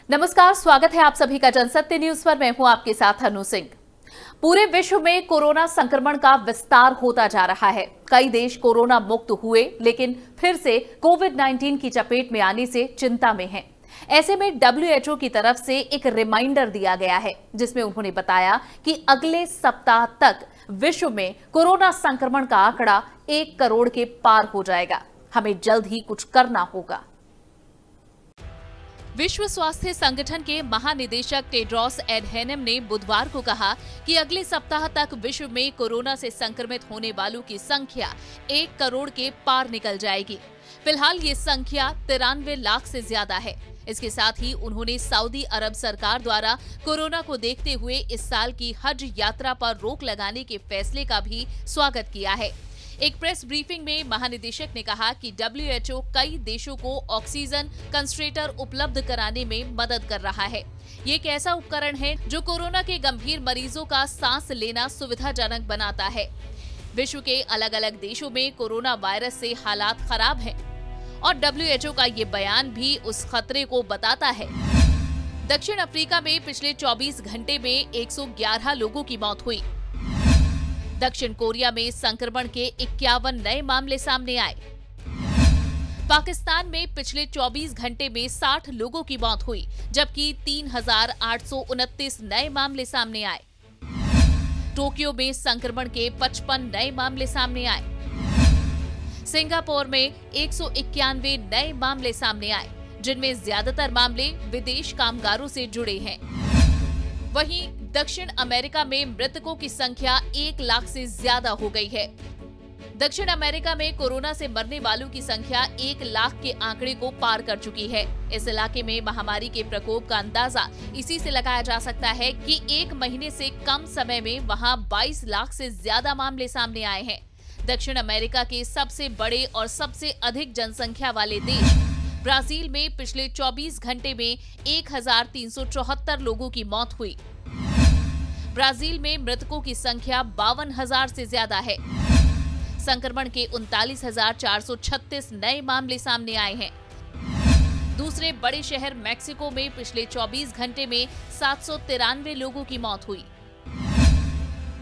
नमस्कार, स्वागत है आप सभी का जनसत्य न्यूज पर। मैं हूं आपके साथ अनु सिंह। पूरे विश्व में कोरोना संक्रमण का विस्तार होता जा रहा है। कई देश कोरोना मुक्त हुए, लेकिन फिर से कोविड-19 की चपेट में आने से चिंता में हैं। ऐसे में WHO की तरफ से एक रिमाइंडर दिया गया है, जिसमें उन्होंने बताया कि अगले सप्ताह तक विश्व में कोरोना संक्रमण का आंकड़ा 1 करोड़ के पार हो जाएगा। हमें जल्द ही कुछ करना होगा। विश्व स्वास्थ्य संगठन के महानिदेशक टेड्रोस एडहेनम ने बुधवार को कहा कि अगले सप्ताह तक विश्व में कोरोना से संक्रमित होने वालों की संख्या 1 करोड़ के पार निकल जाएगी। फिलहाल ये संख्या 93 लाख से ज्यादा है। इसके साथ ही उन्होंने सऊदी अरब सरकार द्वारा कोरोना को देखते हुए इस साल की हज यात्रा पर रोक लगाने के फैसले का भी स्वागत किया है। एक प्रेस ब्रीफिंग में महानिदेशक ने कहा कि WHO कई देशों को ऑक्सीजन कंसंट्रेटर उपलब्ध कराने में मदद कर रहा है। ये एक ऐसा उपकरण है जो कोरोना के गंभीर मरीजों का सांस लेना सुविधाजनक बनाता है। विश्व के अलग अलग देशों में कोरोना वायरस से हालात खराब हैं और WHO का ये बयान भी उस खतरे को बताता है। दक्षिण अफ्रीका में पिछले 24 घंटे में 111 लोगों की मौत हुई। दक्षिण कोरिया में संक्रमण के 51 नए मामले सामने आए। पाकिस्तान में पिछले 24 घंटे में 60 लोगों की मौत हुई, जबकि 3,829 नए मामले सामने आए। टोक्यो में संक्रमण के 55 नए मामले सामने आए। सिंगापुर में 191 नए मामले सामने आए, जिनमें ज्यादातर मामले विदेश कामगारों से जुड़े हैं। वहीं दक्षिण अमेरिका में मृतकों की संख्या 1 लाख से ज्यादा हो गई है। दक्षिण अमेरिका में कोरोना से मरने वालों की संख्या 1 लाख के आंकड़े को पार कर चुकी है। इस इलाके में महामारी के प्रकोप का अंदाजा इसी से लगाया जा सकता है कि 1 महीने से कम समय में वहां 22 लाख से ज्यादा मामले सामने आए हैं। दक्षिण अमेरिका के सबसे बड़े और सबसे अधिक जनसंख्या वाले देश ब्राजील में पिछले 24 घंटे में 1,374 लोगों की मौत हुई। ब्राजील में मृतकों की संख्या 52,000 से ज्यादा है। संक्रमण के 39,436 नए मामले सामने आए हैं। दूसरे बड़े शहर मैक्सिको में पिछले 24 घंटे में 793 लोगों की मौत हुई,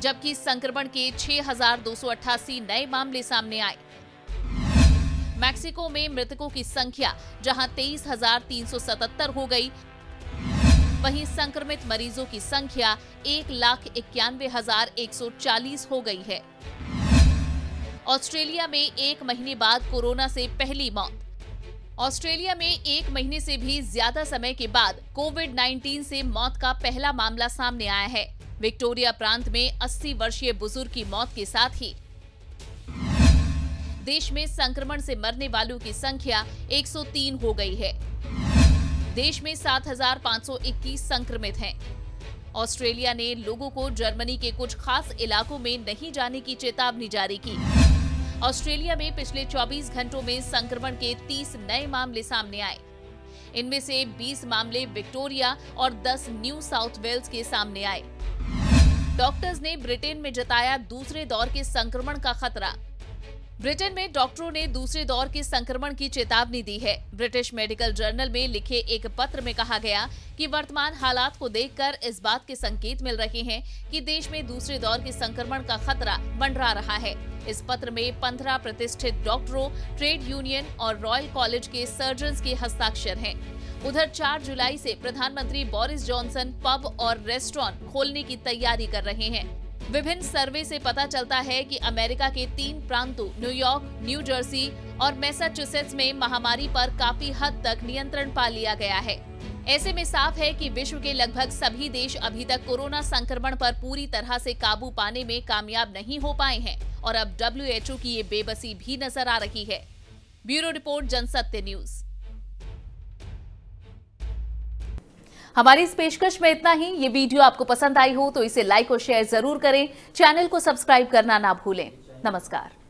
जबकि संक्रमण के 6,288 नए मामले सामने आए। मैक्सिको में मृतकों की संख्या जहां 23,377 हो गई, वहीं संक्रमित मरीजों की संख्या 1,91,140 हो गई है। ऑस्ट्रेलिया में 1 महीने बाद कोरोना से पहली मौत। ऑस्ट्रेलिया में 1 महीने से भी ज्यादा समय के बाद कोविड-19 से मौत का पहला मामला सामने आया है। विक्टोरिया प्रांत में 80 वर्षीय बुजुर्ग की मौत के साथ ही देश में संक्रमण से मरने वालों की संख्या 103 हो गई है। देश में 7,521 संक्रमित हैं। ऑस्ट्रेलिया ने लोगों को जर्मनी के कुछ खास इलाकों में नहीं जाने की चेतावनी जारी की। ऑस्ट्रेलिया में पिछले 24 घंटों में संक्रमण के 30 नए मामले सामने आए। इनमें से 20 मामले विक्टोरिया और 10 न्यू साउथ वेल्स के सामने आए। डॉक्टर्स ने ब्रिटेन में जताया दूसरे दौर के संक्रमण का खतरा। ब्रिटेन में डॉक्टरों ने दूसरे दौर के संक्रमण की चेतावनी दी है। ब्रिटिश मेडिकल जर्नल में लिखे एक पत्र में कहा गया कि वर्तमान हालात को देखकर इस बात के संकेत मिल रहे हैं कि देश में दूसरे दौर के संक्रमण का खतरा मंडरा रहा है। इस पत्र में 15 प्रतिष्ठित डॉक्टरों, ट्रेड यूनियन और रॉयल कॉलेज के सर्जन्स के हस्ताक्षर हैं। उधर 4 जुलाई से प्रधानमंत्री बोरिस जॉनसन पब और रेस्टोरेंट खोलने की तैयारी कर रहे हैं। विभिन्न सर्वे से पता चलता है कि अमेरिका के 3 प्रांतों न्यूयॉर्क, न्यू जर्सी और मैसाचुसेट्स में महामारी पर काफी हद तक नियंत्रण पा लिया गया है। ऐसे में साफ है कि विश्व के लगभग सभी देश अभी तक कोरोना संक्रमण पर पूरी तरह से काबू पाने में कामयाब नहीं हो पाए हैं और अब WHO की ये बेबसी भी नजर आ रही है। Bureau report, Jansatya news. हमारी इस पेशकश में इतना ही। ये वीडियो आपको पसंद आई हो तो इसे लाइक और शेयर जरूर करें। चैनल को सब्सक्राइब करना ना भूलें। नमस्कार।